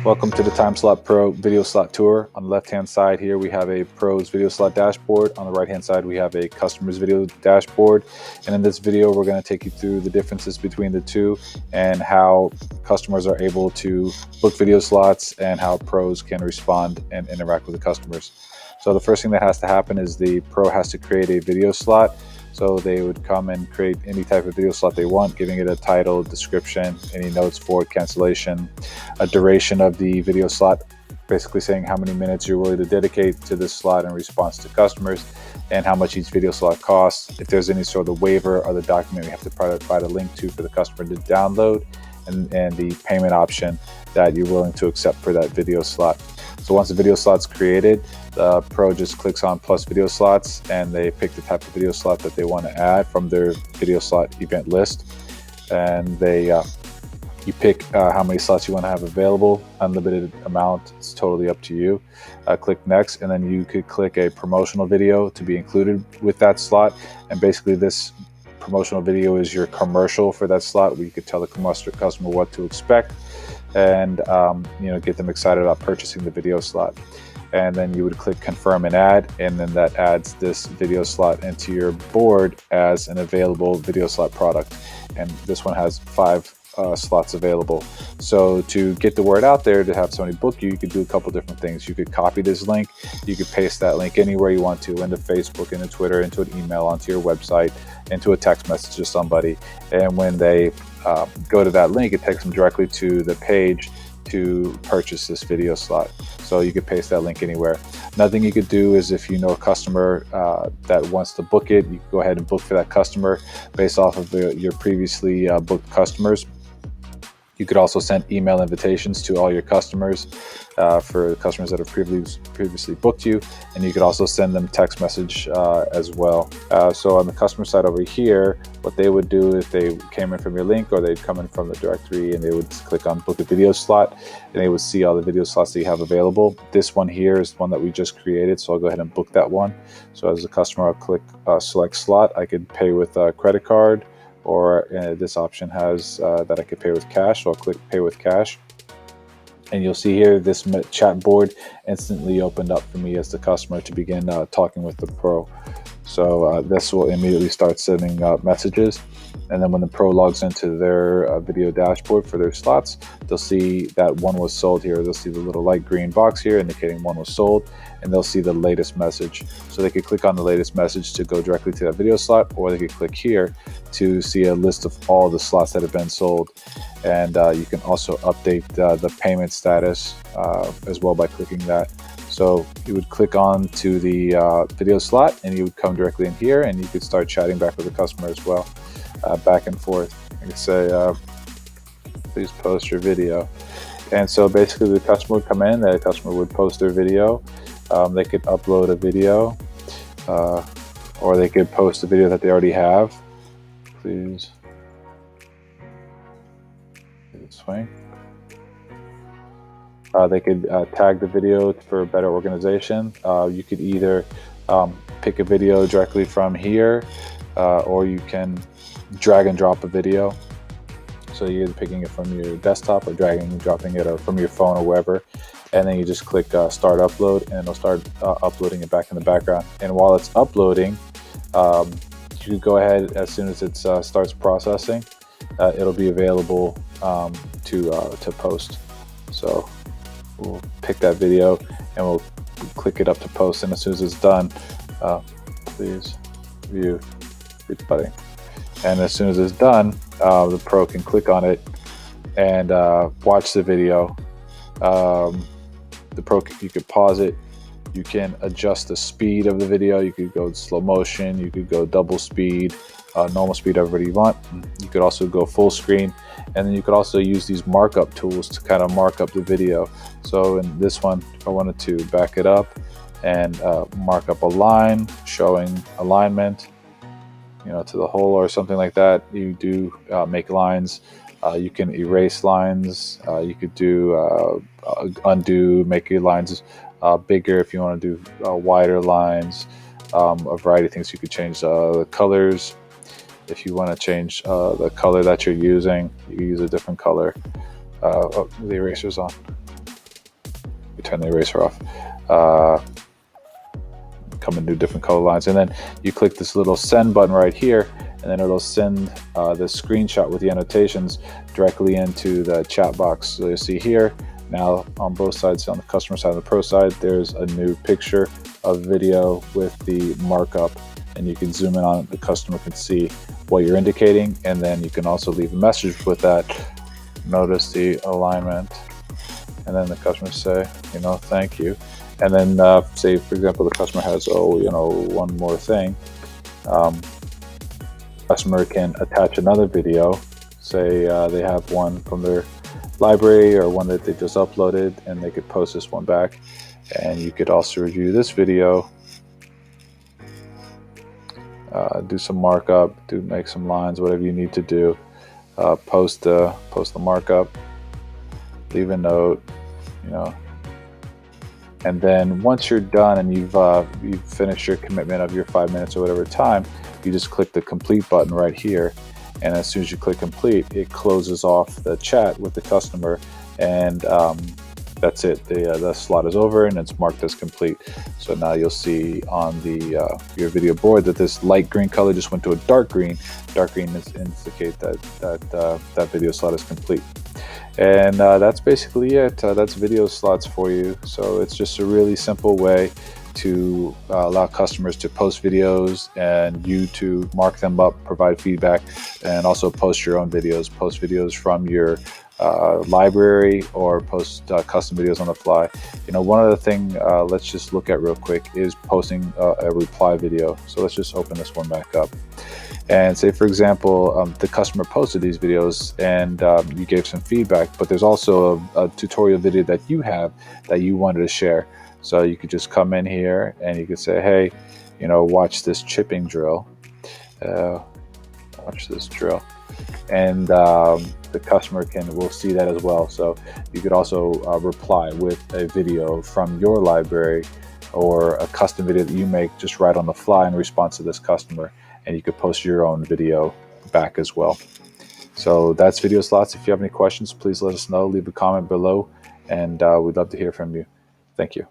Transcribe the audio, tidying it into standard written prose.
Welcome to the TimeSlot Pro video slot tour. On the left hand side here we have a Pro's video slot dashboard. On the right hand side we have a customer's video dashboard. And in this video we're going to take you through the differences between the two and how customers are able to book video slots and how Pros can respond and interact with the customers. So the first thing that has to happen is the Pro has to create a video slot. So they would come and create any type of video slot they want, giving it a title, description, any notes for it, cancellation, a duration of the video slot, basically saying how many minutes you're willing to dedicate to this slot in response to customers, and how much each video slot costs. If there's any sort of waiver or the document we have to provide a link to for the customer to download, and the payment option that you're willing to accept for that video slot. So once the video slot's created, the Pro just clicks on plus video slots and they pick the type of video slot that they want to add from their video slot event list. And you pick how many slots you want to have available, unlimited amount, it's totally up to you. Click next, and then you could click a promotional video to be included with that slot. And basically this promotional video is your commercial for that slot, where you could tell the customer what to expect and get them excited about purchasing the video slot. And then you would click confirm and add, and then that adds this video slot into your board as an available video slot product. And this one has 5 slots available. So to get the word out there, to have somebody book you, you could do a couple different things. You could copy this link, you could paste that link anywhere you want to, into Facebook, into Twitter, into an email, onto your website, into a text message to somebody. And when they go to that link, it takes them directly to the page to purchase this video slot. So you could paste that link anywhere. Another thing you could do is, if you know a customer that wants to book it, you can go ahead and book for that customer based off of your previously booked customers. You could also send email invitations to all your customers for customers that have previously booked you, and you could also send them text message as well. So on the customer side over here, what they would do if they came in from your link, or they'd come in from the directory, and they would click on book a video slot, and they would see all the video slots that you have available. This one here is the one that we just created, so I'll go ahead and book that one. So as a customer, I'll click select slot. I could pay with a credit card, or this option has that I could pay with cash, so I'll click pay with cash. And you'll see here this chat board instantly opened up for me as the customer to begin talking with the Pro. So this will immediately start sending messages. And then when the Pro logs into their video dashboard for their slots, they'll see that one was sold here. They'll see the little light green box here indicating one was sold, and they'll see the latest message. So they could click on the latest message to go directly to that video slot, or they could click here to see a list of all the slots that have been sold. And you can also update the payment status as well by clicking that. So you would click on to the video slot, and you would come directly in here, and you could start chatting back with the customer as well, back and forth. I could say, please post your video. And so basically the customer would come in, the customer would post their video. They could upload a video, or they could post a video that they already have. Please swing. They could tag the video for better organization. You could either pick a video directly from here, or you can drag and drop a video. So you're either picking it from your desktop, or dragging and dropping it from your phone or wherever. And then you just click start upload, and it'll start uploading it back in the background. And while it's uploading, you can go ahead, as soon as it starts processing, it'll be available to post. So we'll pick that video and we'll click it up to post, and as soon as it's done, please view everybody. And as soon as it's done, the Pro can click on it and watch the video. The Pro, you could pause it. You can adjust the speed of the video. You could go slow motion. You could go double speed, normal speed, everybody you want. You could also go full screen, and then you could also use these markup tools to kind of mark up the video. So in this one, if I wanted to back it up and mark up a line showing alignment, to the whole or something like that, you do make lines. You can erase lines. You could do undo, make your lines bigger if you want to do wider lines. A variety of things. You could change the colors. If you want to change the color that you're using, you use a different color. The eraser's on. turn the eraser off. Come in new different color lines, and then you click this little send button right here, and then it'll send the screenshot with the annotations directly into the chat box. So you'll see here now on both sides, on the customer side and the pro side, there's a new picture of video with the markup, and you can zoom in on it. The customer can see what you're indicating, and then you can also leave a message with that. Notice the alignment, and then the customer say, thank you. And then say, for example, the customer has, one more thing. Customer can attach another video. Say they have one from their library or one that they just uploaded, and they could post this one back. And you could also review this video, do some markup, make some lines, whatever you need to do. Post the markup, leave a note, and then once you're done and you've finished your commitment of your 5 minutes or whatever time, you just click the complete button right here, and as soon as you click complete, it closes off the chat with the customer, and that's it. The slot is over and it's marked as complete. So now you'll see on your video board that this light green color just went to a dark green. Dark green indicates that video slot is complete. And that's basically it. That's video slots for you. So it's just a really simple way to allow customers to post videos and you to mark them up, provide feedback, and also post your own videos. Post videos from your library, or post custom videos on the fly. One other thing let's just look at real quick is posting a reply video. So let's just open this one back up. And say, for example, the customer posted these videos and you gave some feedback, but there's also a tutorial video that you have that you wanted to share. So you could just come in here and you could say, hey, watch this chipping drill. Watch this drill. And the customer will see that as well. So you could also reply with a video from your library or a custom video that you make just right on the fly in response to this customer. And you could post your own video back as well. So that's video slots. If you have any questions, please let us know. Leave a comment below, and we'd love to hear from you. Thank you.